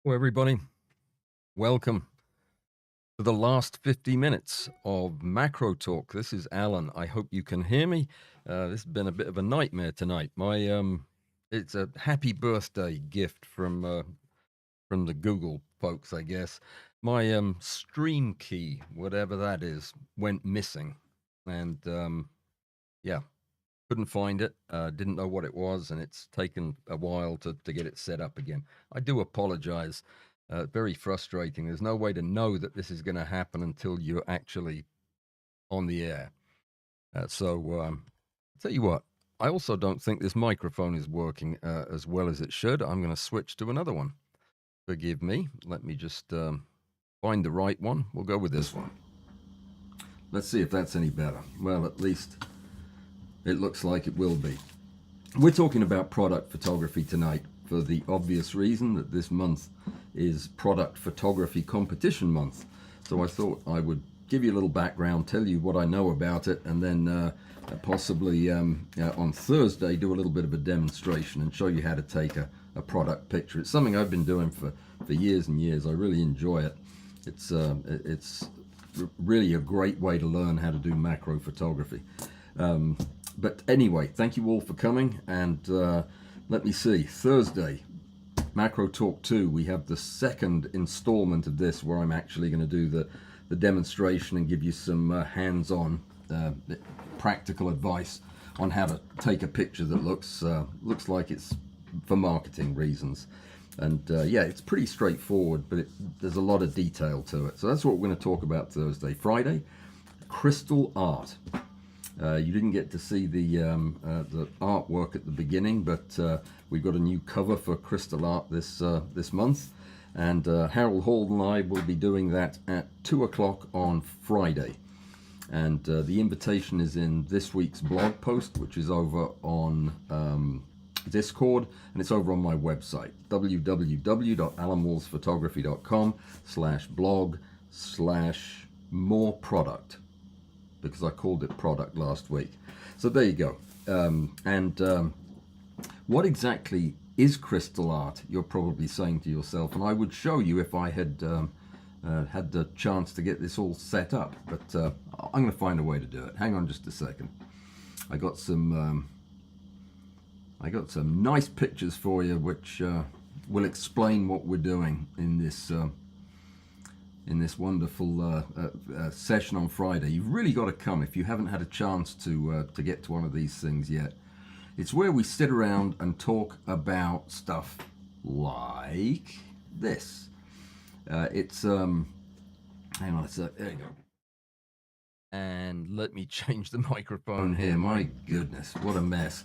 Well, everybody, welcome to the last 50 minutes of Macro Talk. This is Alan. I hope you can hear me. This has been a bit of a nightmare tonight. It's a happy birthday gift from the Google folks, I guess. My stream key, whatever that is, went missing, and yeah, couldn't find it. Didn't know what it was, and it's taken a while to get it set up again. I do apologize. Very frustrating. There's no way to know that this is going to happen until you're actually on the air. So, tell you what, I also don't think this microphone is working as well as it should. I'm going to switch to another one. Forgive me. Let me just find the right one. We'll go with this one. Let's see if that's any better. Well, at least it looks like it will be. We're talking about product photography tonight for the obvious reason that this month is Product Photography Competition Month. So I thought I would give you a little background, tell you what I know about it, and then possibly on Thursday do a little bit of a demonstration and show you how to take a product picture. It's something I've been doing for years and years. I really enjoy it. It's really a great way to learn how to do macro photography. But anyway, thank you all for coming, and let me see, Thursday, Macro Talk 2, we have the second installment of this where I'm actually going to do the demonstration and give you some hands-on practical advice on how to take a picture that looks like it's for marketing reasons. And yeah, it's pretty straightforward, but there's a lot of detail to it. So that's what we're going to talk about Thursday. Friday, crystal art. You didn't get to see the artwork at the beginning, but we've got a new cover for crystal art this month, and Harold Hall and I will be doing that at 2 o'clock on Friday. And the invitation is in this week's blog post, which is over on Discord, and it's over on my website, www.alanwallsphotography.com/blog/more product, because I called it product last week. So there you go. What exactly is crystal art? You're probably saying to yourself, and I would show you if I had had the chance to get this all set up, but I'm going to find a way to do it. Hang on just a second. I got some nice pictures for you, which will explain what we're doing in this wonderful session on Friday. You've really got to come if you haven't had a chance to get to one of these things yet. It's where we sit around and talk about stuff like this. Hang on a sec, there you go. And let me change the microphone here. My goodness, what a mess.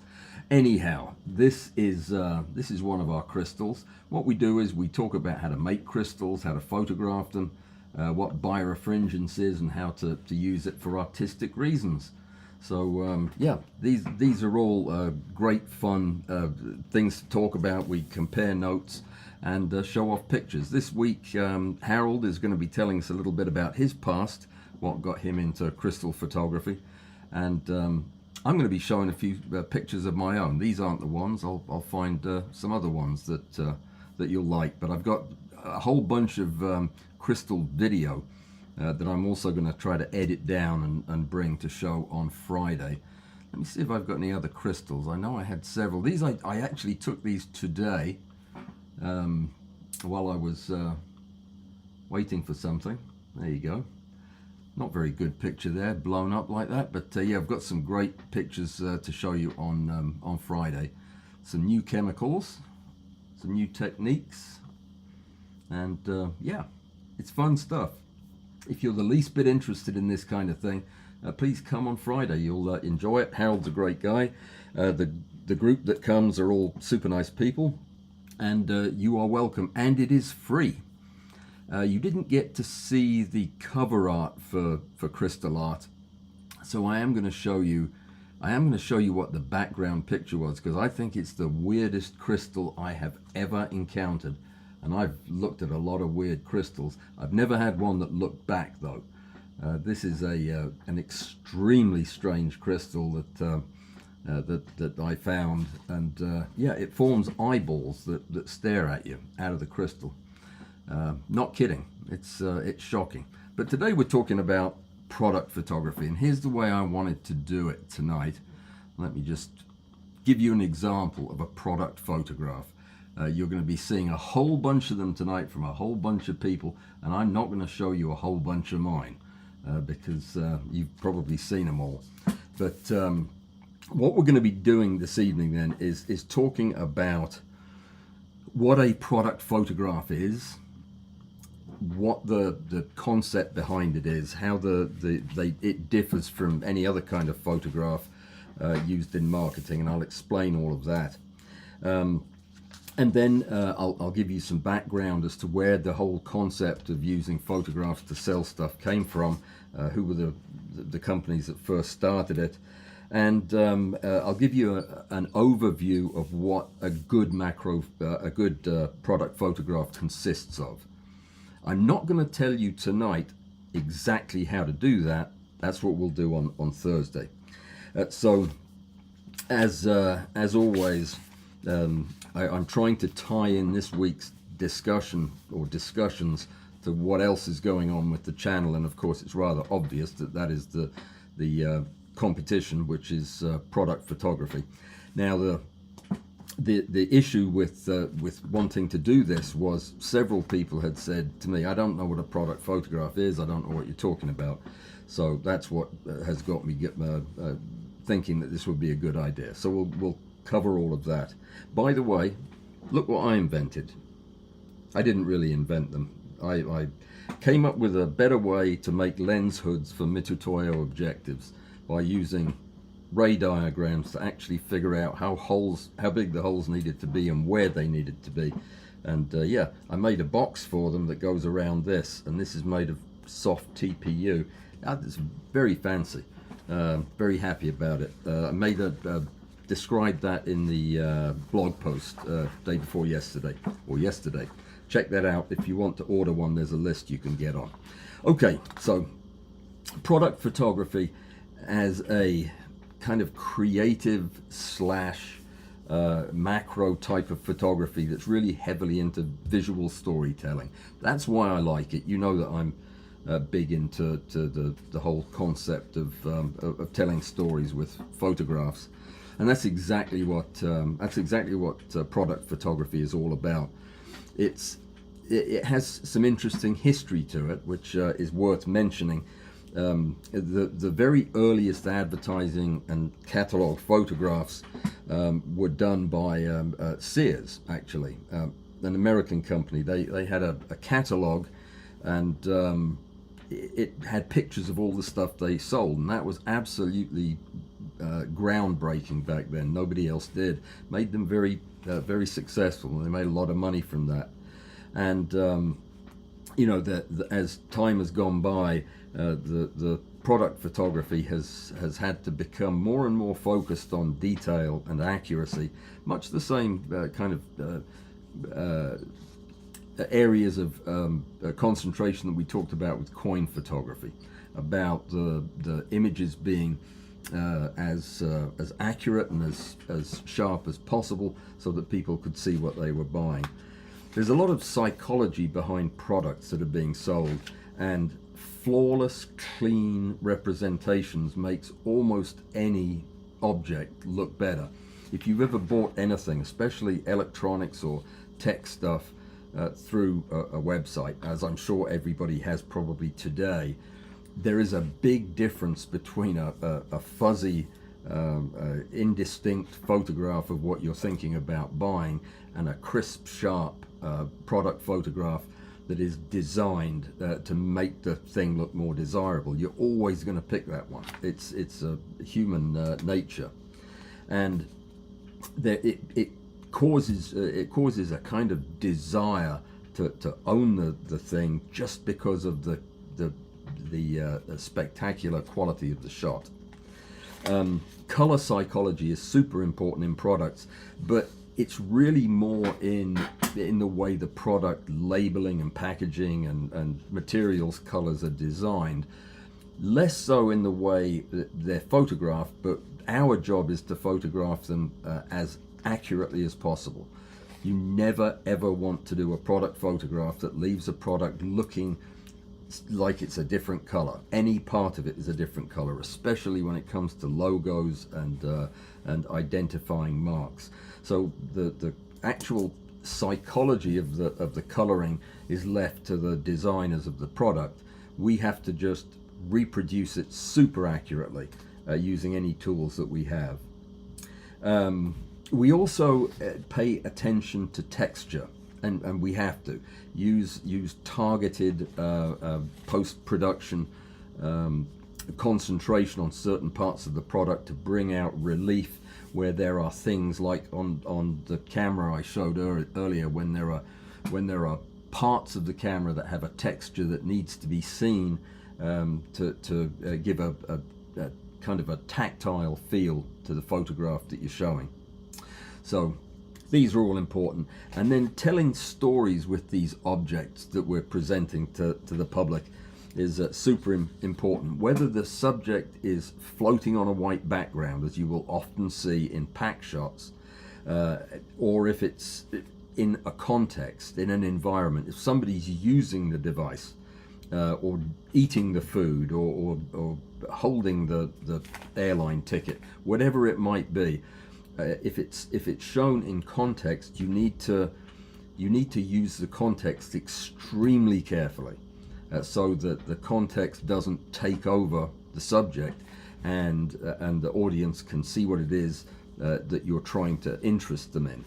Anyhow, this is one of our crystals. What we do is we talk about how to make crystals, how to photograph them, what birefringence is, and how to use it for artistic reasons. So yeah, these are all great fun things to talk about. We compare notes and show off pictures. This week, Harold is going to be telling us a little bit about his past, what got him into crystal photography, and I'm going to be showing a few pictures of my own. These aren't the ones. I'll find some other ones that you'll like. But I've got a whole bunch of crystal video that I'm also going to try to edit down and bring to show on Friday. Let me see if I've got any other crystals. I know I had several. These I actually took these today while I was waiting for something. There you go. Not very good picture there, blown up like that, but yeah, I've got some great pictures to show you on Friday. Some new chemicals, some new techniques, and yeah, it's fun stuff. If you're the least bit interested in this kind of thing, please come on Friday. You'll enjoy it. Harold's a great guy. The group that comes are all super nice people, and you are welcome, and it is free. You didn't get to see the cover art for crystal art, so I am going to show you what the background picture was, because I think it's the weirdest crystal I have ever encountered. And I've looked at a lot of weird crystals. I've never had one that looked back, though. This is an extremely strange crystal that I found, and yeah, it forms eyeballs that stare at you out of the crystal. Not kidding. It's shocking. But today we're talking about product photography, and here's the way I wanted to do it tonight. Let me just give you an example of a product photograph. You're going to be seeing a whole bunch of them tonight from a whole bunch of people, and I'm not going to show you a whole bunch of mine because you've probably seen them all. But what we're going to be doing this evening then is talking about what a product photograph is, what the concept behind it is, how it differs from any other kind of photograph used in marketing, and I'll explain all of that. And then I'll give you some background as to where the whole concept of using photographs to sell stuff came from, who were the companies that first started it, and I'll give you an overview of what a good product photograph consists of. I'm not going to tell you tonight exactly how to do that. That's what we'll do on Thursday. So, as always, I'm trying to tie in this week's discussion or discussions to what else is going on with the channel, and of course, it's rather obvious that is the competition, which is product photography. Now, the issue with wanting to do this was several people had said to me, I don't know what a product photograph is, I don't know what you're talking about. So that's what has got me thinking that this would be a good idea. So we'll cover all of that. By the way, look what I invented. I didn't really invent them. I came up with a better way to make lens hoods for Mitutoyo objectives by using ray diagrams to actually figure out how big the holes needed to be and where they needed to be. And yeah, I made a box for them that goes around this, and this is made of soft TPU. It's very fancy. Very happy about it. I described that in the blog post day before yesterday, or yesterday. Check that out. If you want to order one, there's a list you can get on. Okay, so product photography as a kind of creative slash macro type of photography that's really heavily into visual storytelling. That's why I like it. You know that I'm big into the whole concept of telling stories with photographs, and that's exactly what product photography is all about. It has some interesting history to it, which is worth mentioning. The very earliest advertising and catalog photographs were done by Sears, actually, an American company. They had a catalog, and it had pictures of all the stuff they sold, and that was absolutely groundbreaking back then. Nobody else did. Made them very successful, and they made a lot of money from that. And you know, as time has gone by, the product photography has had to become more and more focused on detail and accuracy, much the same kind of areas of concentration that we talked about with coin photography, about the images being as accurate and as sharp as possible so that people could see what they were buying. There's a lot of psychology behind products that are being sold, and flawless, clean representations makes almost any object look better. If you've ever bought anything, especially electronics or tech stuff, through a website, as I'm sure everybody has probably today, there is a big difference between a fuzzy, indistinct photograph of what you're thinking about buying and a crisp, sharp product photograph that is designed to make the thing look more desirable. You're always going to pick that one. It's a human nature, and it causes a kind of desire to own the thing just because of the spectacular quality of the shot. Color psychology is super important in products, but it's really more in the way the product labeling and packaging and materials colors are designed, less so in the way that they're photographed, but our job is to photograph them as accurately as possible. You never ever want to do a product photograph that leaves a product looking like it's a different color. Any part of it is a different color, especially when it comes to logos and identifying marks. So the actual psychology of the coloring is left to the designers of the product. We have to just reproduce it super accurately using any tools that we have. We also pay attention to texture, and we have to use targeted post-production concentration on certain parts of the product to bring out relief where there are things like on the camera I showed earlier, when there are parts of the camera that have a texture that needs to be seen to give a kind of a tactile feel to the photograph that you're showing. So these are all important. And then telling stories with these objects that we're presenting to the public is super important. Whether the subject is floating on a white background, as you will often see in pack shots, or if it's in a context, in an environment, if somebody's using the device, or eating the food, or holding the airline ticket, whatever it might be, if it's shown in context, you need to use the context extremely carefully, so that the context doesn't take over the subject, and the audience can see what it is that you're trying to interest them in.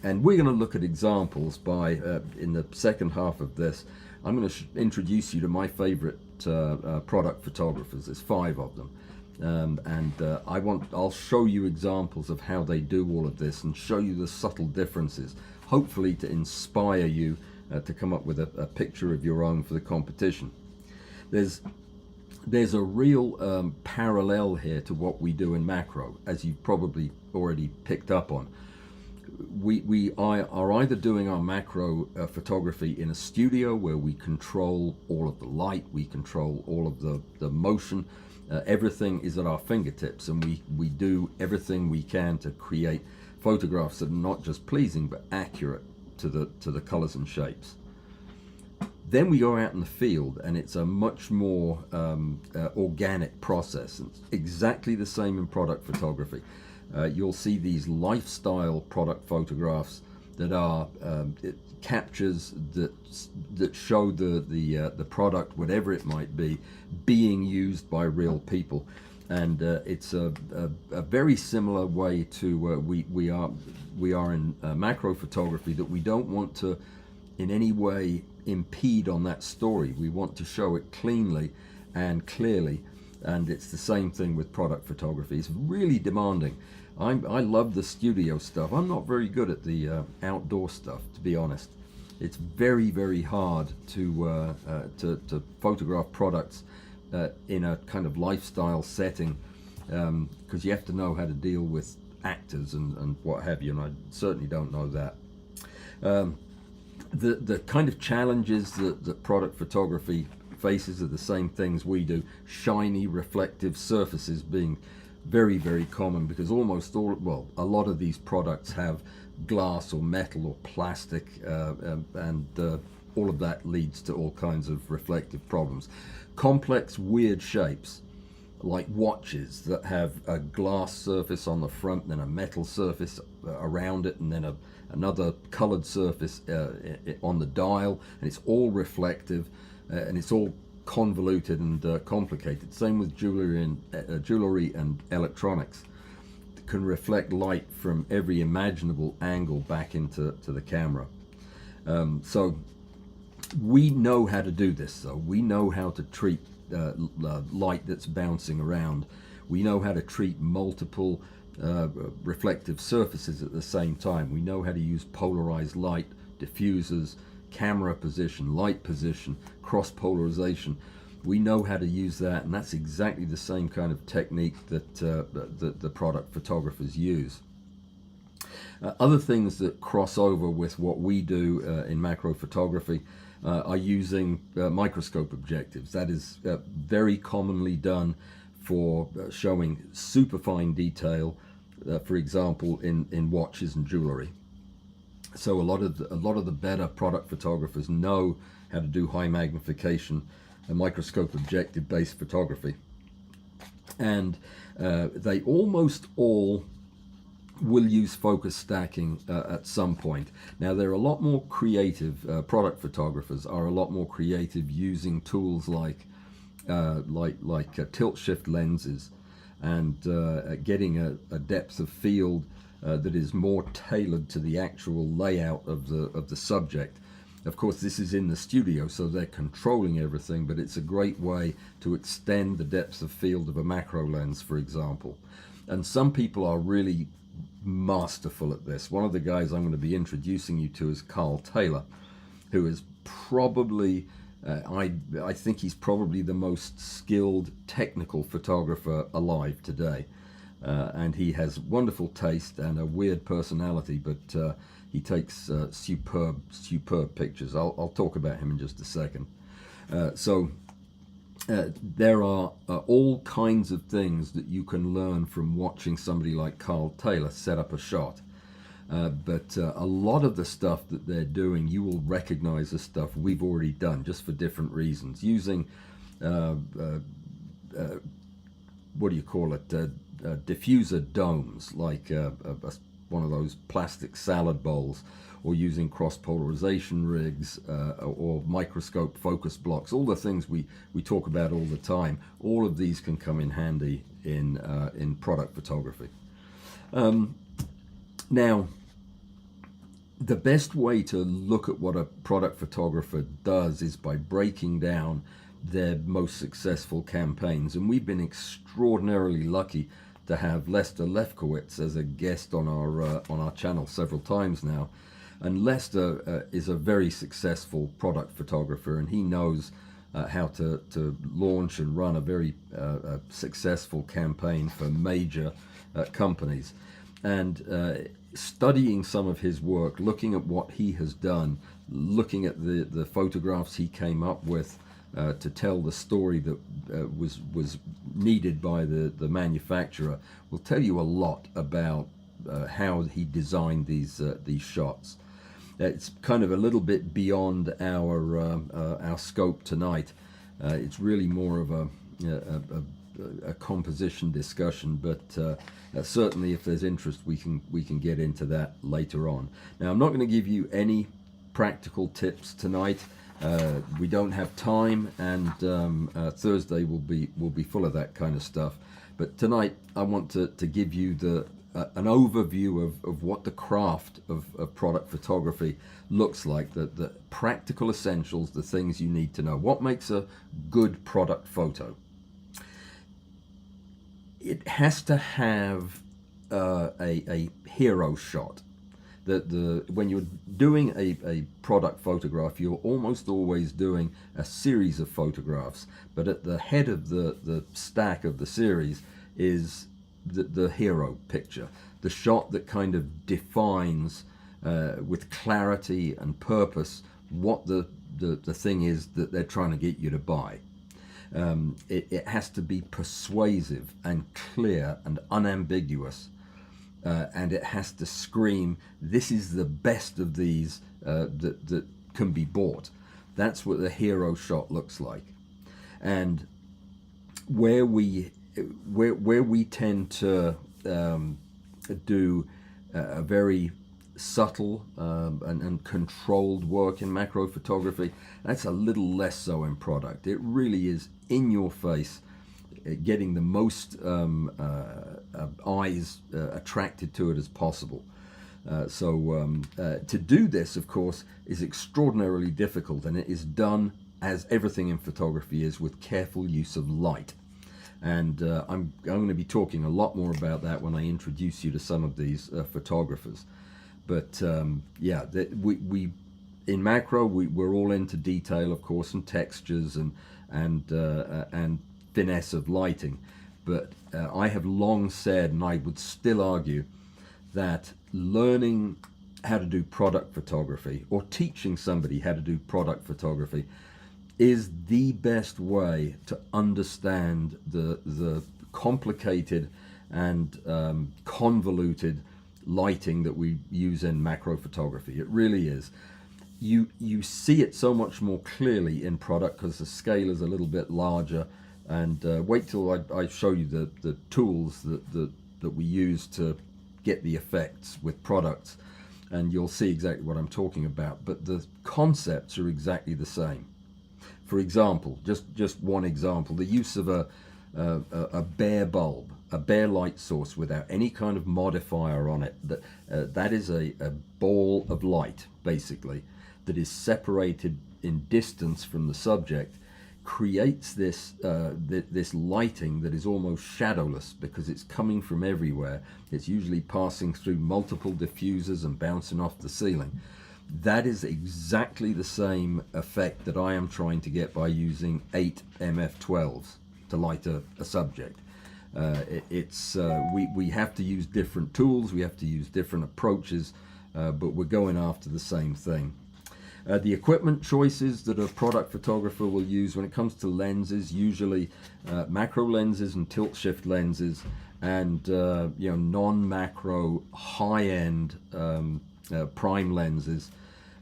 And we're going to look at examples in the second half of this. I'm going to introduce you to my favorite product photographers. There's 5 of them. I'll show you examples of how they do all of this and show you the subtle differences, hopefully to inspire you to come up with a picture of your own for the competition. There's a real parallel here to what we do in macro, as you've probably already picked up on. We are either doing our macro photography in a studio where we control all of the light, we control all of the motion, everything is at our fingertips, and we do everything we can to create photographs that are not just pleasing but accurate to the colors and shapes. Then we go out in the field, and it's a much more organic process. It's exactly the same in product photography. You'll see these lifestyle product photographs that are captures that show the product, whatever it might be, being used by real people, and it's a very similar way to we are in macro photography, that we don't want to in any way impede on that story. We want to show it cleanly and clearly, and it's the same thing with product photography. It's really demanding. I love the studio stuff. I'm not very good at the outdoor stuff, to be honest. It's very, very hard to photograph products in a kind of lifestyle setting, because you have to know how to deal with actors and what have you, and I certainly don't know that. The kind of challenges that product photography faces are the same things we do. Shiny, reflective surfaces being very, very common, because a lot of these products have glass or metal or plastic, and all of that leads to all kinds of reflective problems. Complex, weird shapes, like watches that have a glass surface on the front, then a metal surface around it, and then another colored surface on the dial, and it's all reflective, and it's all convoluted and complicated. Same with jewelry and electronics. It can reflect light from every imaginable angle back into the camera. So we know how to do this, though. We know how to treat light that's bouncing around. We know how to treat multiple reflective surfaces at the same time. We know how to use polarized light, diffusers, camera position, light position, cross polarization. We know how to use that, and that's exactly the same kind of technique that the product photographers use. Other things that cross over with what we do in macro photography are using microscope objectives. That is very commonly done for showing superfine detail, for example, in watches and jewelry. So a lot of the better product photographers know how to do high magnification and microscope objective based photography, and they almost all will use focus stacking at some point. Now they're a lot more creative. Product photographers are a lot more creative using tools like tilt shift lenses, and getting a depth of field that is more tailored to the actual layout of the subject. Of course, this is in the studio, so they're controlling everything, but it's a great way to extend the depth of field of a macro lens, for example. And some people are really masterful at this. One of the guys I'm going to be introducing you to is Carl Taylor, who is probably, I think he's probably the most skilled technical photographer alive today. And he has wonderful taste and a weird personality, but he takes superb pictures. I'll talk about him in just a second. There are all kinds of things that you can learn from watching somebody like Carl Taylor set up a shot. But a lot of the stuff that they're doing, you will recognize the stuff we've already done, just for different reasons. Using, what do you call it, diffuser domes, like one of those plastic salad bowls, or using cross-polarization rigs, or microscope focus blocks, all the things we talk about all the time. All of these can come in handy in product photography. Now, the best way to look at what a product photographer does is by breaking down their most successful campaigns. And we've been extraordinarily lucky to have Lester Lefkowitz as a guest on our channel several times now. And Lester is a very successful product photographer, and he knows how to launch and run a very successful campaign for major companies. And studying some of his work, looking at what he has done, looking at the photographs he came up with to tell the story that was needed by the manufacturer, will tell you a lot about how he designed these shots. It's kind of a little bit beyond our scope tonight. It's really more of a composition discussion, but certainly if there's interest, we can get into that later on. Now, I'm not going to give you any practical tips tonight. We don't have time, and Thursday will be full of that kind of stuff. But tonight, I want to give you an overview of what the craft of product photography looks like, the practical essentials, the things you need to know. What makes a good product photo? It has to have a hero shot. When you're doing a product photograph, you're almost always doing a series of photographs, but at the head of the stack of the series is the hero picture, the shot that kind of defines with clarity and purpose what the thing is that they're trying to get you to buy. It has to be persuasive and clear and unambiguous, and it has to scream, this is the best of these that can be bought. That's what the hero shot looks like. And where we tend to do a very subtle and controlled work in macro photography, that's a little less so in product. It really is in your face, getting the most eyes attracted to it as possible. To do this, of course, is extraordinarily difficult, and it is done, as everything in photography is, with careful use of light. And I'm going to be talking a lot more about that when I introduce you to some of these photographers. But yeah, we in macro we're all into detail, of course, and textures and finesse of lighting. But I have long said, and I would still argue, that learning how to do product photography, or teaching somebody how to do product photography, is the best way to understand the complicated and convoluted lighting that we use in macro photography. It really is. You see it so much more clearly in product because the scale is a little bit larger. And wait till I show you the tools that we use to get the effects with products, and you'll see exactly what I'm talking about. But the concepts are exactly the same. For example, just one example, the use of a bare bulb, a bare light source without any kind of modifier on it. That is a ball of light, basically, that is separated in distance from the subject, creates this lighting that is almost shadowless because it's coming from everywhere. It's usually passing through multiple diffusers and bouncing off the ceiling. That is exactly the same effect that I am trying to get by using 8 MF12s to light a subject. We have to use different tools, we have to use different approaches, but we're going after the same thing. The equipment choices that a product photographer will use when it comes to lenses, usually macro lenses and tilt shift lenses, and non-macro high-end prime lenses.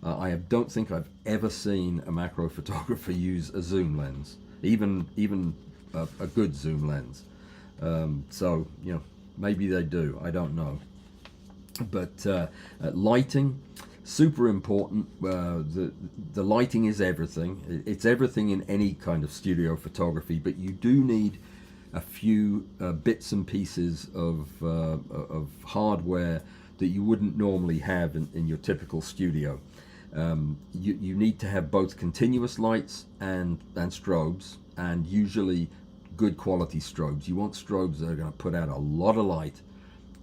I don't think I've ever seen a macro photographer use a zoom lens, even a good zoom lens. So maybe they do, I don't know. But lighting, super important. The lighting is everything. It's everything in any kind of studio photography, but you do need a few bits and pieces of hardware that you wouldn't normally have in your typical studio. You need to have both continuous lights and strobes, and usually good quality strobes. You want strobes that are going to put out a lot of light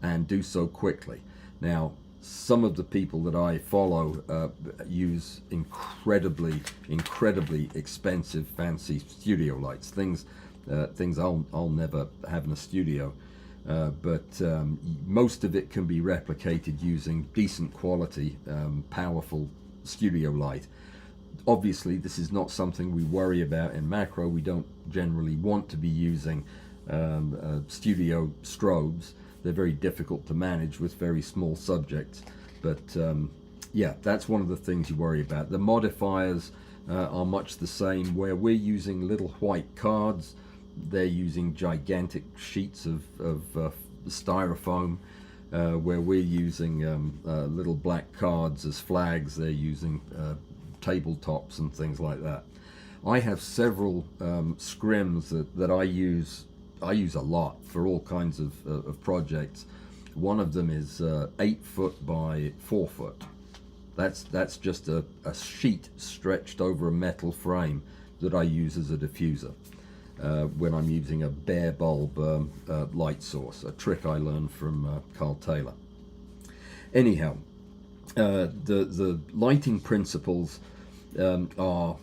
and do so quickly. Now, some of the people that I follow use incredibly expensive, fancy studio lights, things I'll never have in a studio. But most of it can be replicated using decent quality, powerful studio light. Obviously, this is not something we worry about in macro. We don't generally want to be using studio strobes. They're very difficult to manage with very small subjects. But yeah, that's one of the things you worry about. The modifiers are much the same. Where we're using little white cards, they're using gigantic sheets of styrofoam. Where we're using little black cards as flags, they're using tabletops and things like that. I have several scrims that I use a lot for all kinds of projects. One of them is 8 foot by 4 foot. That's just a sheet stretched over a metal frame that I use as a diffuser when I'm using a bare bulb light source, a trick I learned from Carl Taylor. Anyhow, the lighting principles are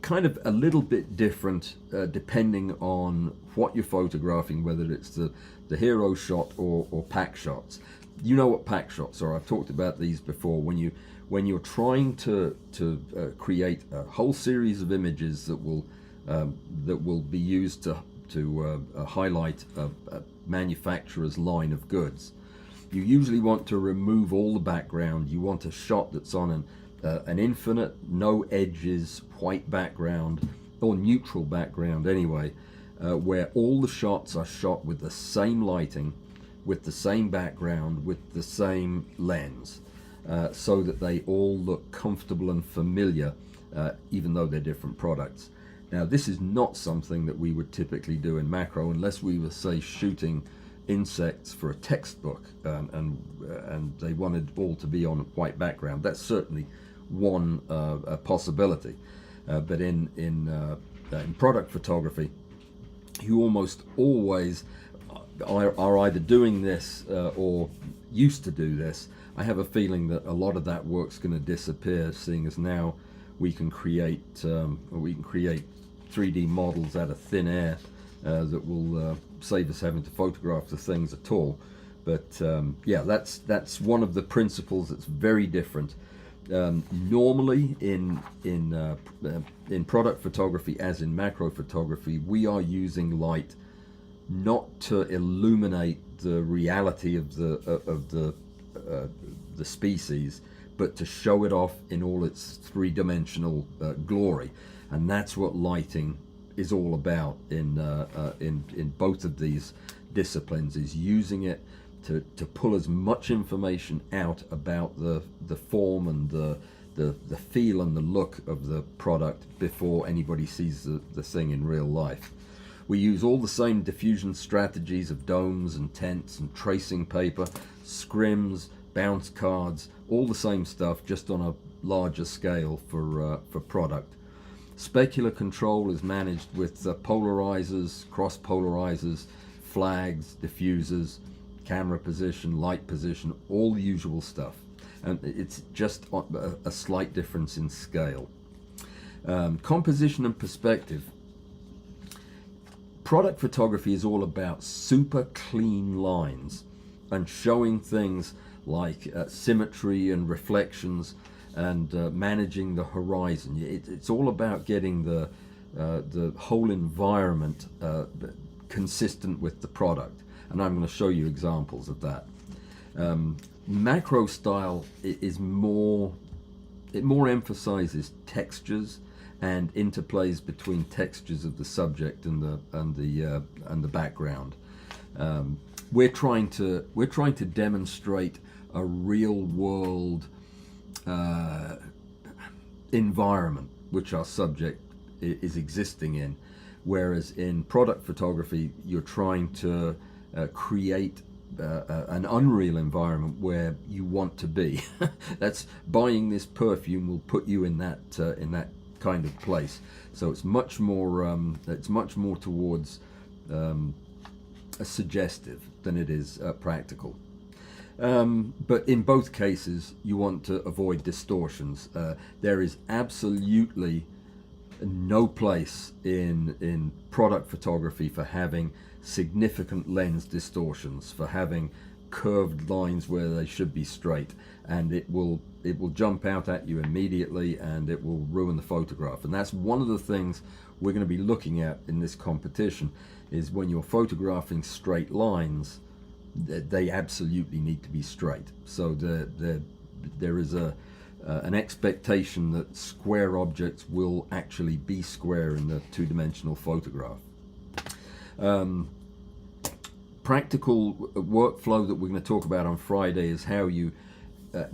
kind of a little bit different depending on what you're photographing, whether it's the hero shot or pack shots. You know what pack shots are. I've talked about these before. When you're trying to create a whole series of images that will be used to highlight a manufacturer's line of goods, you usually want to remove all the background. You want a shot that's on an infinite, no edges, white background, or neutral background anyway, where all the shots are shot with the same lighting, with the same background, with the same lens, so that they all look comfortable and familiar, even though they're different products. Now, this is not something that we would typically do in macro unless we were, say, shooting insects for a textbook, and they wanted all to be on a white background. That's certainly one possibility, but in product photography, you almost always are either doing this or used to do this. I have a feeling that a lot of that work's going to disappear, seeing as now we can create 3D models out of thin air that will save us having to photograph the things at all. But yeah, that's one of the principles that's very different. Normally in product photography, as in macro photography, we are using light not to illuminate the reality of the species, but to show it off in all its three-dimensional glory. And that's what lighting is all about in both of these disciplines, is using it to pull as much information out about the form and the feel and the look of the product before anybody sees the thing in real life. We use all the same diffusion strategies of domes and tents and tracing paper, scrims, bounce cards, all the same stuff, just on a larger scale for product. Specular control is managed with polarizers, cross polarizers, flags, diffusers, camera position, light position, all the usual stuff. And it's just a slight difference in scale. Composition and perspective. Product photography is all about super clean lines and showing things like symmetry and reflections and managing the horizon. It's all about getting the whole environment consistent with the product, and I'm going to show you examples of that. Macro style is more, it more emphasizes textures and interplays between textures of the subject and the background. We're trying to demonstrate a real world environment which our subject is existing in, whereas in product photography you're trying to create an unreal environment where you want to be. That's buying this perfume will put you in that kind of place. So it's much more towards suggestive than it is practical. But in both cases, you want to avoid distortions. There is absolutely no place in product photography for having significant lens distortions, for having curved lines where they should be straight, and it will jump out at you immediately and it will ruin the photograph. And that's one of the things we're going to be looking at in this competition, is when you're photographing straight lines, they absolutely need to be straight. So there is an expectation that square objects will actually be square in the two-dimensional photograph. Practical workflow that we're going to talk about on Friday is how you I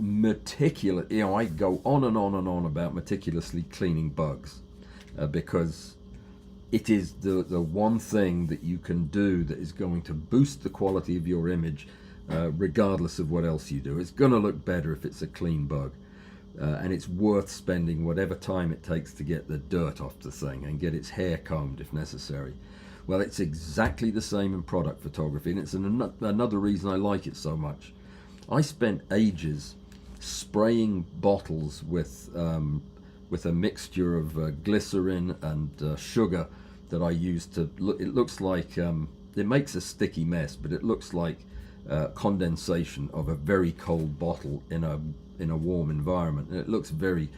go on and on and on about meticulously cleaning bugs, because it is the one thing that you can do that is going to boost the quality of your image, regardless of what else you do. It's going to look better if it's a clean bug, and it's worth spending whatever time it takes to get the dirt off the thing and get its hair combed if necessary. Well, it's exactly the same in product photography, and it's another reason I like it so much. I spent ages spraying bottles with a mixture of glycerin and sugar that I used to look. It looks like it makes a sticky mess, but it looks like condensation of a very cold bottle in a warm environment, and it looks very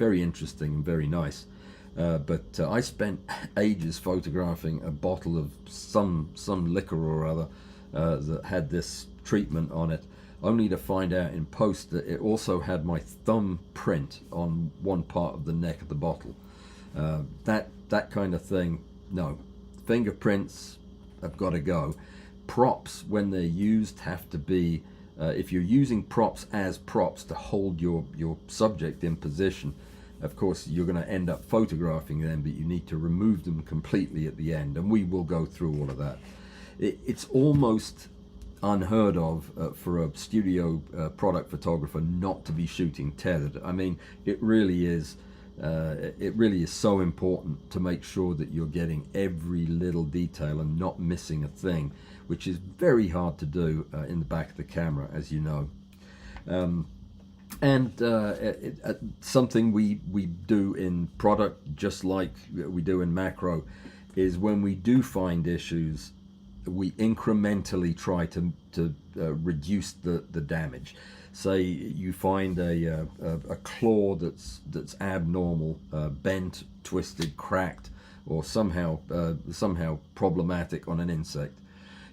interesting and very nice. But I spent ages photographing a bottle of some liquor or other that had this treatment on it, only to find out in post that it also had my thumb print on one part of the neck of the bottle. That kind of thing, no. Fingerprints have got to go. Props, when they're used, have to be, if you're using props as props to hold your subject in position, of course you're going to end up photographing them, but you need to remove them completely at the end, and we will go through all of that. It's almost unheard of for a studio product photographer not to be shooting tethered. I mean, it really is so important to make sure that you're getting every little detail and not missing a thing, which is very hard to do in the back of the camera, as you know. Something we do in product, just like we do in macro, is when we do find issues, we incrementally try to reduce the damage. Say you find a claw that's abnormal, bent, twisted, cracked, or somehow problematic on an insect,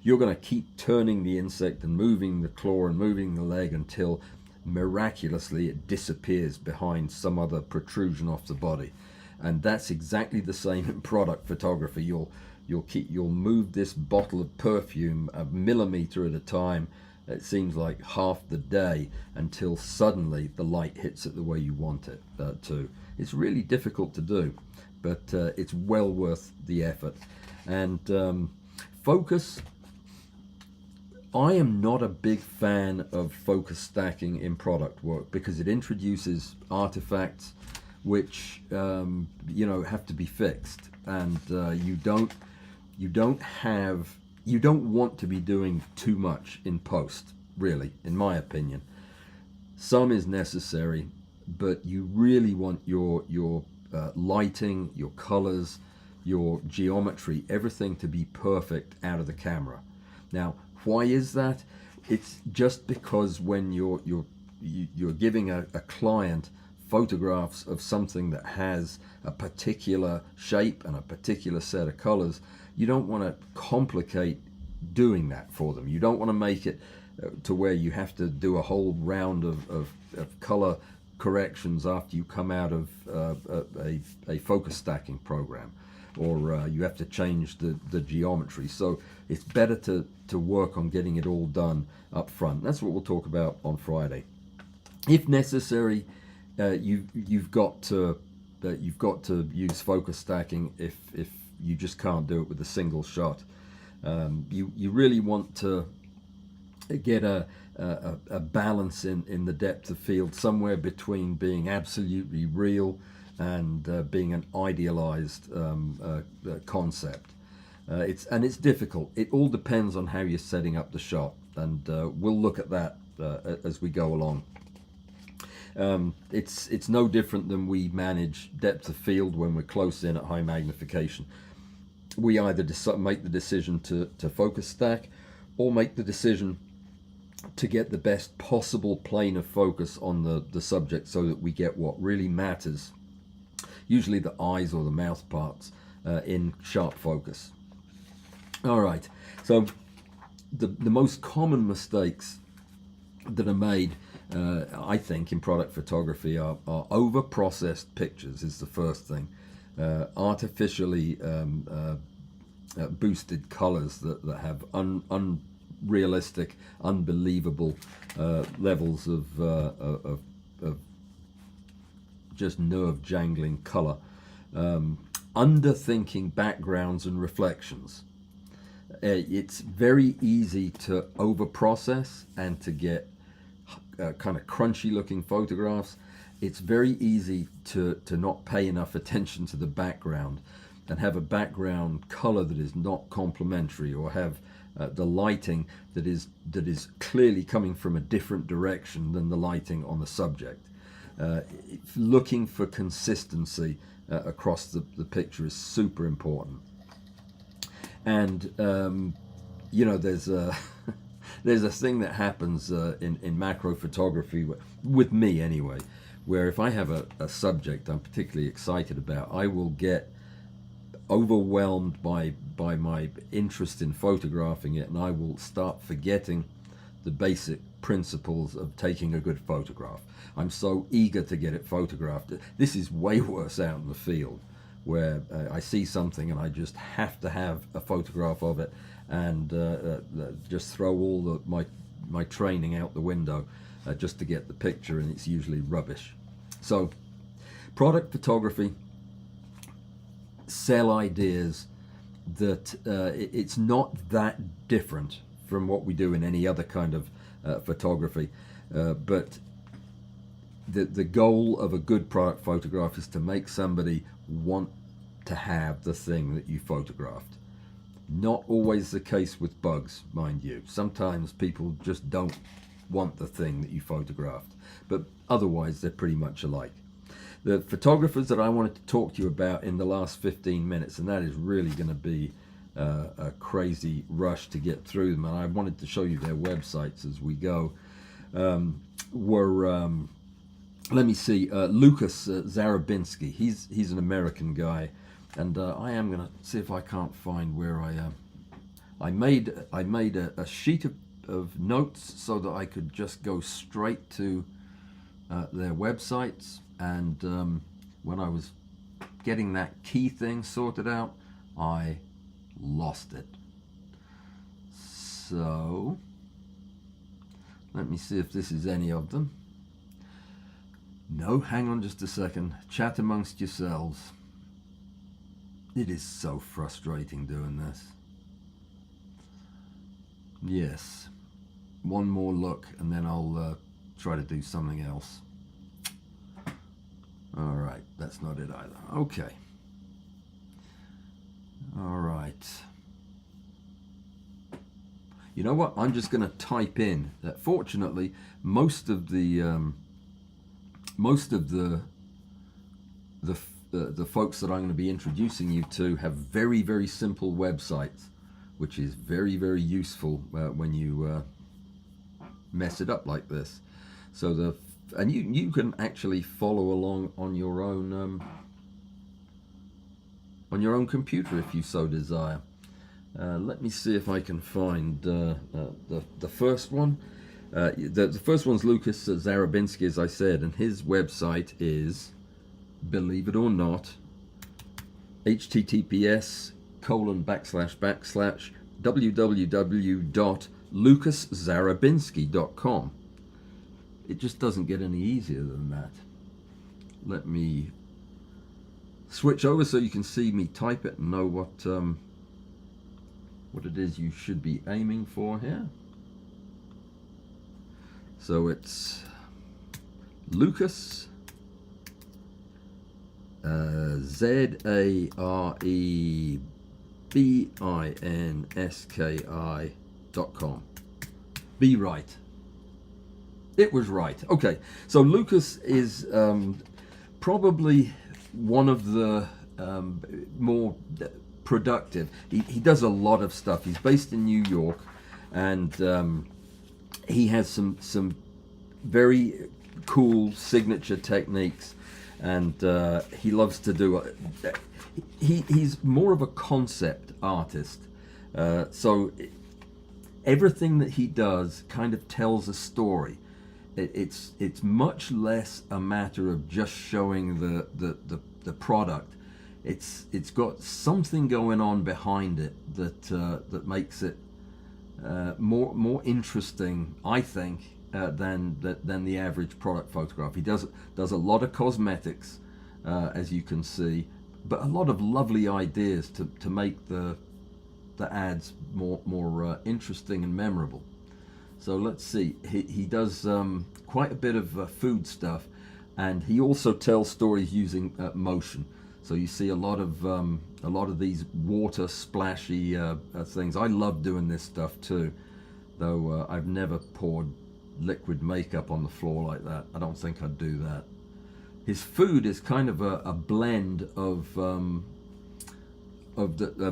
you're going to keep turning the insect and moving the claw and moving the leg until miraculously it disappears behind some other protrusion off the body. And that's exactly the same in product photography. You'll move this bottle of perfume a millimeter at a time. It seems like half the day, until suddenly the light hits it the way you want it to. It's really difficult to do, but it's well worth the effort. And focus. I am not a big fan of focus stacking in product work because it introduces artifacts which have to be fixed, and you don't want to be doing too much in post, really, in my opinion. Some is necessary, but you really want your lighting, your colors, your geometry, everything to be perfect out of the camera. Now, why is that? It's just because when you're giving a client photographs of something that has a particular shape and a particular set of colors, you don't want to complicate doing that for them. You don't want to make it to where you have to do a whole round of color corrections after you come out of a focus stacking program, or you have to change the geometry. So it's better to work on getting it all done up front. That's what we'll talk about on Friday. If necessary, you've got to use focus stacking if you just can't do it with a single shot. You really want to get a balance in the depth of field, somewhere between being absolutely real and being an idealized concept. It's difficult. It all depends on how you're setting up the shot, and we'll look at that as we go along. It's no different than we manage depth of field when we're close in at high magnification. We either make the decision to focus stack, or make the decision to get the best possible plane of focus on the subject so that we get what really matters, usually the eyes or the mouth parts, in sharp focus. All right, so the most common mistakes that are made, I think, in product photography are over-processed pictures is the first thing. Artificially boosted colors that have unrealistic, unbelievable levels of just nerve-jangling color. Underthinking backgrounds and reflections. It's very easy to over-process and to get kind of crunchy looking photographs. It's very easy to not pay enough attention to the background and have a background color that is not complementary, or have the lighting that is clearly coming from a different direction than the lighting on the subject. Looking for consistency across the picture is super important. And there's a there's a thing that happens in macro photography with me anyway, where if I have a subject I'm particularly excited about, I will get overwhelmed by my interest in photographing it, and I will start forgetting the basic principles of taking a good photograph. I'm so eager to get it photographed. This is way worse out in the field, where I see something and I just have to have a photograph of it, and just throw all my training out the window just to get the picture, and it's usually rubbish. So product photography, sell ideas that it's not that different from what we do in any other kind of photography, but the goal of a good product photograph is to make somebody want to have the thing that you photographed. Not always the case with bugs, mind you. Sometimes people just don't want the thing that you photographed, but otherwise they're pretty much alike. The photographers that I wanted to talk to you about in the last 15 minutes, and that is really going to be a crazy rush to get through them, and I wanted to show you their websites as we go, were let me see, Lucas Zarabinski. He's an American guy, And I am gonna see if I can't find where I made a sheet of notes so that I could just go straight to their websites. And when I was getting that key thing sorted out, I lost it. So let me see if this is any of them. No, hang on just a second. Chat amongst yourselves. It is so frustrating doing this. Yes. One more look and then I'll try to do something else. All right, that's not it either. Okay. All right. You know what? I'm just going to type in that. Fortunately, most of the folks that I'm going to be introducing you to have very, very simple websites, which is very, very useful when you mess it up like this. So and you can actually follow along on your own computer if you so desire. Let me see if I can find the first one. The first one's Lucas Zarabinski, as I said, and his website is, believe it or not, https://www.lucaszarabinski.com. It just doesn't get any easier than that. Let me switch over so you can see me type it and know what it is you should be aiming for here. So it's Lucas, ZAREBINSKI.com. Be right. It was right. Okay, so Lucas is probably one of the more productive. He does a lot of stuff. He's based in New York, and he has some very cool signature techniques, and he loves to do. He's more of a concept artist, so everything that he does kind of tells a story. It's much less a matter of just showing the product. It's got something going on behind it that makes it more interesting, I think, than the average product photograph. He does a lot of cosmetics, as you can see, but a lot of lovely ideas to make the ads more interesting and memorable. So let's see. He does quite a bit of food stuff, and he also tells stories using motion. So you see a lot of these water splashy things. I love doing this stuff too, though I've never poured liquid makeup on the floor like that. I don't think I'd do that. His food is kind of a blend of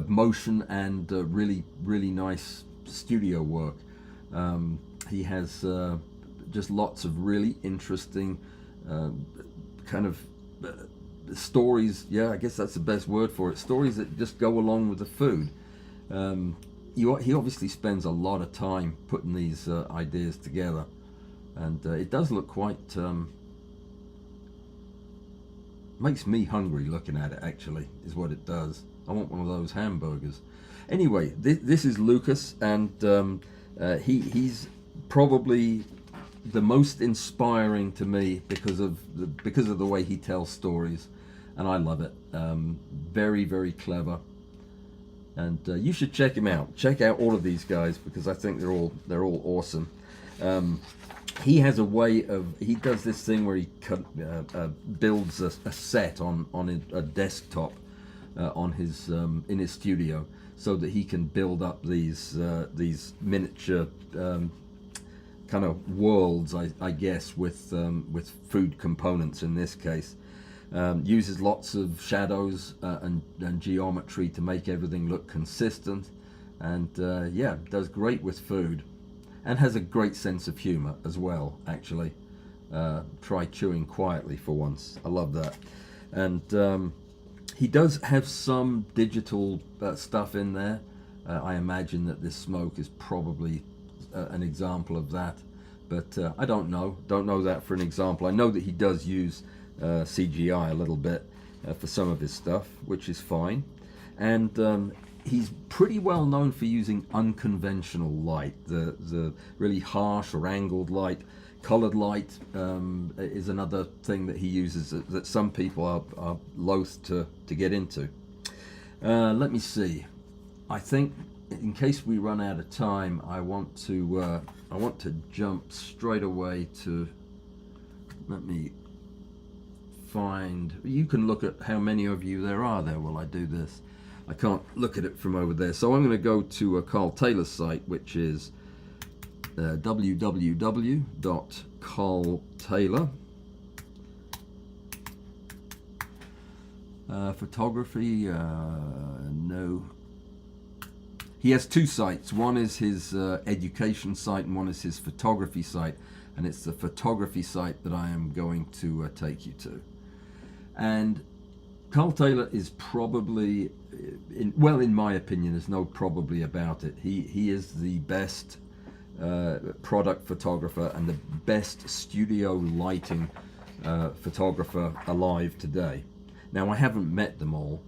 motion and really nice studio work. He has just lots of really interesting kind of stories. Yeah, I guess that's the best word for it. Stories that just go along with the food. He obviously spends a lot of time putting these ideas together, and it does look quite makes me hungry looking at it. Actually, is what it does. I want one of those hamburgers. Anyway, this is Lucas, and he's probably the most inspiring to me because of the way he tells stories, and I love it. Very, very clever, and you should check him out. Check out all of these guys because I think they're all awesome. He has a way of, he does this thing where he builds a set on a desktop on his in his studio, so that he can build up these miniature kind of worlds, I guess, with food components in this case. Uses lots of shadows and geometry to make everything look consistent, and yeah, does great with food, and has a great sense of humor as well, actually. Try chewing quietly for once. I love that. And He does have some digital stuff in there. I imagine that this smoke is probably an example of that, but I don't know. Don't know that for an example. I know that he does use CGI a little bit for some of his stuff, which is fine. And he's pretty well known for using unconventional light, the really harsh or angled light. Colored light is another thing that he uses that some people are loath to get into. Let me see. I think in case we run out of time, I want to jump straight away to. Let me find. You can look at how many of you there are there while I do this. I can't look at it from over there, so I'm going to go to Carl Taylor's site, which is www.carltaylor photography. No, he has two sites. One is his education site and one is his photography site, and it's the photography site that I am going to take you to. And Carl Taylor is probably, in my opinion, there's no probably about it. He is the best product photographer and the best studio lighting photographer alive today. Now, I haven't met them all,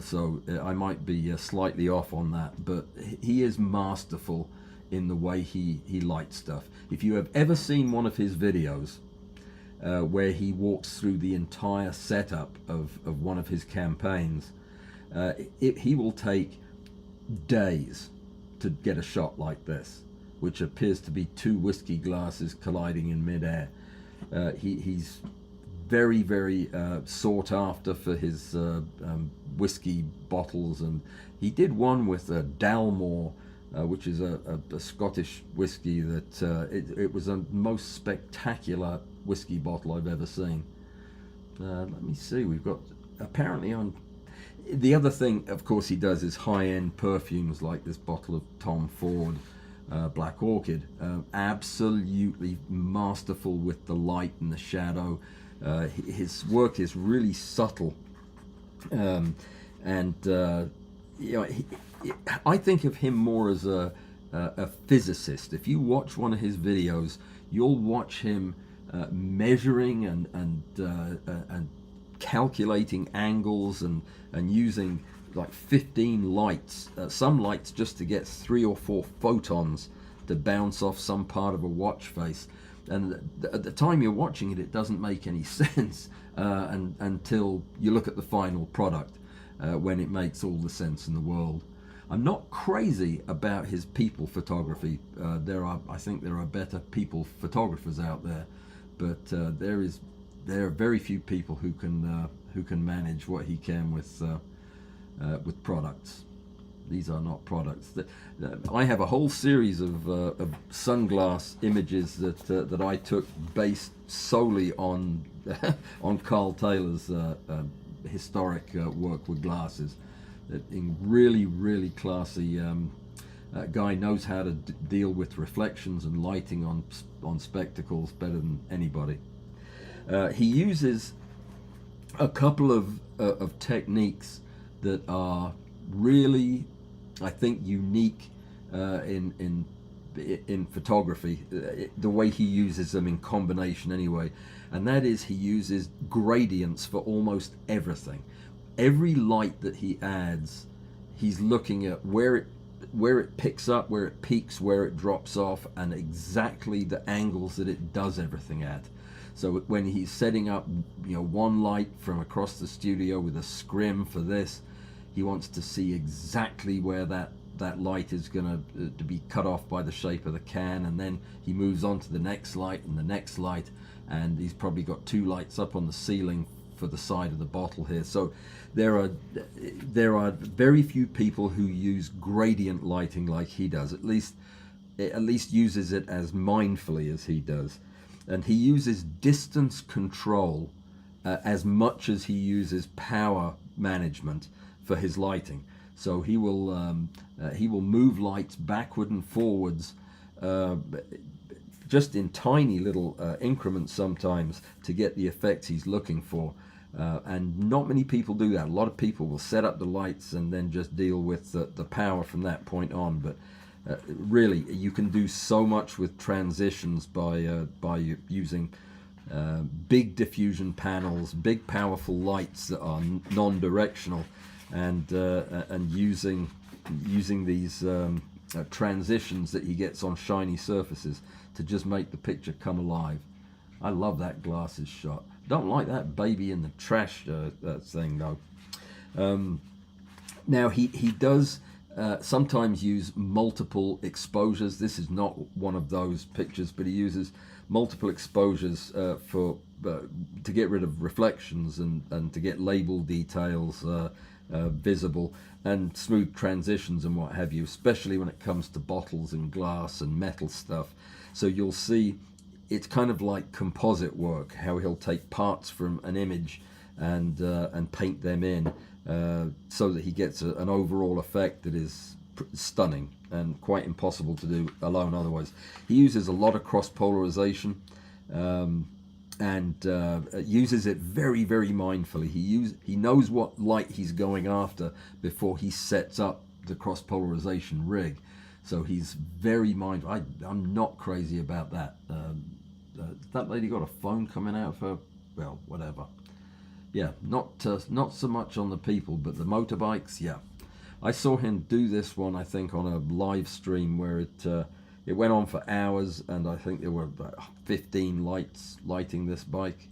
so I might be slightly off on that, but he is masterful in the way he lights stuff. If you have ever seen one of his videos where he walks through the entire setup of one of his campaigns, he will take days to get a shot like this, which appears to be two whiskey glasses colliding in midair. He's very, very sought after for his whiskey bottles, and he did one with Dalmore, which is a Scottish whiskey that it was the most spectacular whiskey bottle I've ever seen. Let me see, we've got apparently on. The other thing, of course, he does is high-end perfumes like this bottle of Tom Ford Black Orchid. Absolutely masterful with the light and the shadow. His work is really subtle, and I think of him more as a physicist. If you watch one of his videos, you'll watch him measuring and calculating angles and using like 15 lights, some lights just to get 3 or 4 photons to bounce off some part of a watch face. And at the time you're watching it, it doesn't make any sense until you look at the final product, when it makes all the sense in the world. I'm not crazy about his people photography. I think there are better people photographers out there, but there are very few people who can manage what he can with products. These are not products. I have a whole series of sunglass images that I took based solely on on Carl Taylor's historic work with glasses. In really, really classy guy, knows how to deal with reflections and lighting on spectacles better than anybody. He uses a couple of techniques that are really, I think, unique in photography, the way he uses them in combination anyway, and that is he uses gradients for almost everything. Every light that he adds, he's looking at where it picks up, where it peaks, where it drops off, and exactly the angles that it does everything at. So when he's setting up, one light from across the studio with a scrim for this, he wants to see exactly where that light is going to be cut off by the shape of the can, and then he moves on to the next light and the next light, and he's probably got 2 lights up on the ceiling for the side of the bottle here. So there are very few people who use gradient lighting like he does, at least uses it as mindfully as he does. And he uses distance control as much as he uses power management for his lighting. So he will move lights backward and forwards, just in tiny little increments sometimes, to get the effects he's looking for. And not many people do that. A lot of people will set up the lights and then just deal with the power from that point on. But really, you can do so much with transitions by using big diffusion panels, big powerful lights that are non-directional, and using these transitions that he gets on shiny surfaces to just make the picture come alive. I love that glasses shot. Don't like that baby in the trash thing though. Now he does sometimes use multiple exposures. This is not one of those pictures, but he uses multiple exposures for to get rid of reflections and to get label details visible, and smooth transitions and what have you, especially when it comes to bottles and glass and metal stuff. So you'll see it's kind of like composite work, how he'll take parts from an image and paint them in so that he gets an overall effect that is stunning and quite impossible to do alone otherwise. He uses a lot of cross polarization and uses it very, very mindfully. He knows what light he's going after before he sets up the cross polarization rig. So he's very mindful. I'm not crazy about that. That lady got a phone coming out of her. Well, whatever. Yeah, not so much on the people, but the motorbikes. Yeah, I saw him do this one, I think, on a live stream where it went on for hours, and I think there were about 15 lights lighting this bike.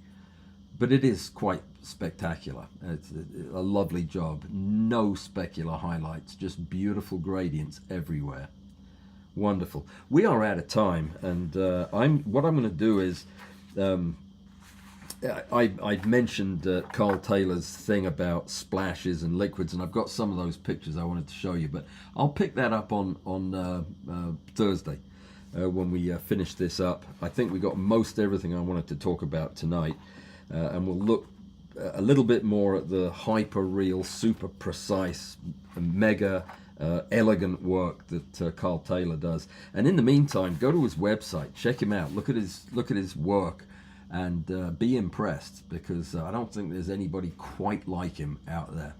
But it is quite spectacular. It's a lovely job. No specular highlights, just beautiful gradients everywhere. Wonderful. We are out of time, and what I'm going to do is I mentioned Carl Taylor's thing about splashes and liquids, and I've got some of those pictures I wanted to show you, but I'll pick that up on Thursday when we finish this up. I think we got most everything I wanted to talk about tonight, and we'll look a little bit more at the hyper real, super precise, mega elegant work that Carl Taylor does. And in the meantime, go to his website, check him out, look at his work, and be impressed, because I don't think there's anybody quite like him out there.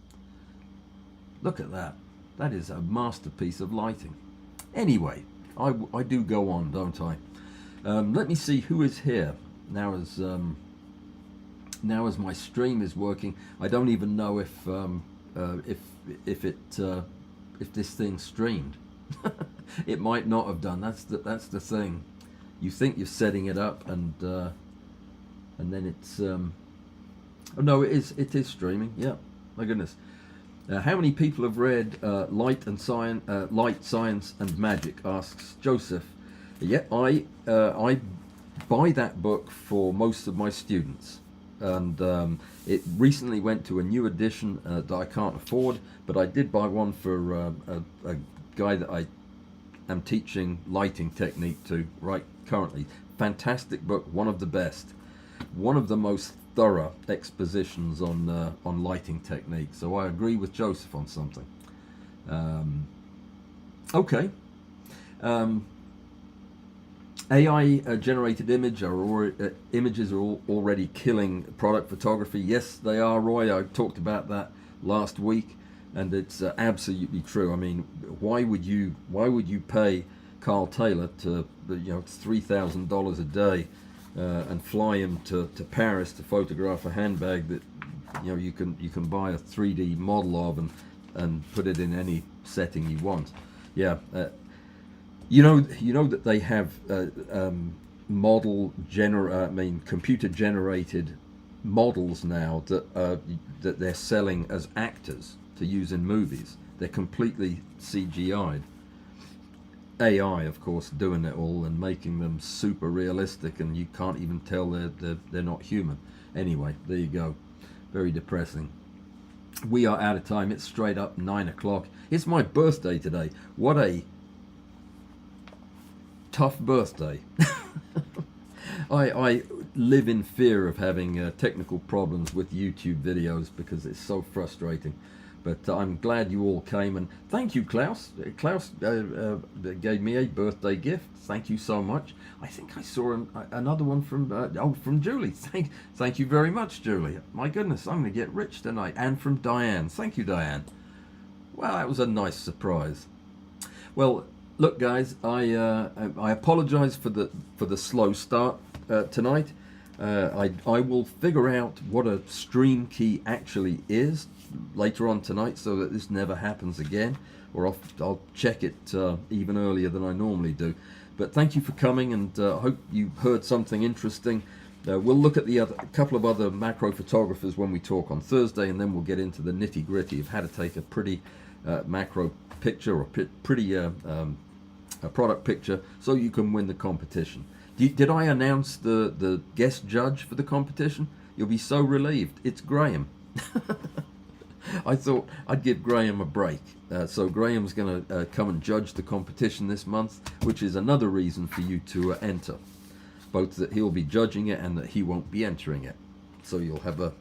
Look at that. That is a masterpiece of lighting. Anyway, I do go on, don't I? Let me see who is here now as my stream is working. I don't even know if this thing streamed. It might not have done. That's the thing. You think you're setting it up, and then it's oh no, it is streaming. Yeah, my goodness. How many people have read Light, Science and Magic? Asks Joseph. Yeah, I buy that book for most of my students, and it recently went to a new edition that I can't afford, but I did buy one for a guy that I am teaching lighting technique to right currently. Fantastic book, one of the best, one of the most thorough expositions on lighting technique. So I agree with Joseph on something. Okay. AI generated images are already killing product photography. Yes, they are, Roy. I talked about that last week, and it's absolutely true. I mean, why would you pay Carl Taylor to $3,000 a day and fly him to Paris to photograph a handbag that you can buy a 3D model of and put it in any setting you want? Yeah. You know that they have computer generated models now that they're selling as actors to use in movies. They're completely CGI'd. AI, of course, doing it all and making them super realistic, and you can't even tell they're not human. Anyway, there you go. Very depressing. We are out of time. It's straight up 9 o'clock. It's my birthday today. What a tough birthday. I live in fear of having technical problems with YouTube videos because it's so frustrating. But I'm glad you all came, and thank you, Klaus. Klaus gave me a birthday gift. Thank you so much. I think I saw another one from Julie. Thank you very much, Julie. My goodness, I'm going to get rich tonight. And from Diane. Thank you, Diane. Well, that was a nice surprise. Well, look, guys, I apologise for the slow start tonight. I will figure out what a stream key actually is later on tonight, so that this never happens again, or I'll check it even earlier than I normally do. But thank you for coming, and I hope you heard something interesting. We'll look at a couple of other macro photographers when we talk on Thursday, and then we'll get into the nitty gritty of how to take a pretty macro picture, or pretty a product picture, so you can win the competition. Did I announce the guest judge for the competition? You'll be so relieved. It's Graham. I thought I'd give Graham a break. So Graham's going to come and judge the competition this month, which is another reason for you to enter. Both that he'll be judging it and that he won't be entering it. So you'll have a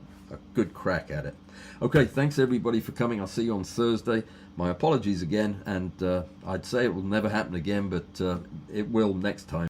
good crack at it. Okay, thanks everybody for coming. I'll see you on Thursday. My apologies again, and I'd say it will never happen again, but it will next time.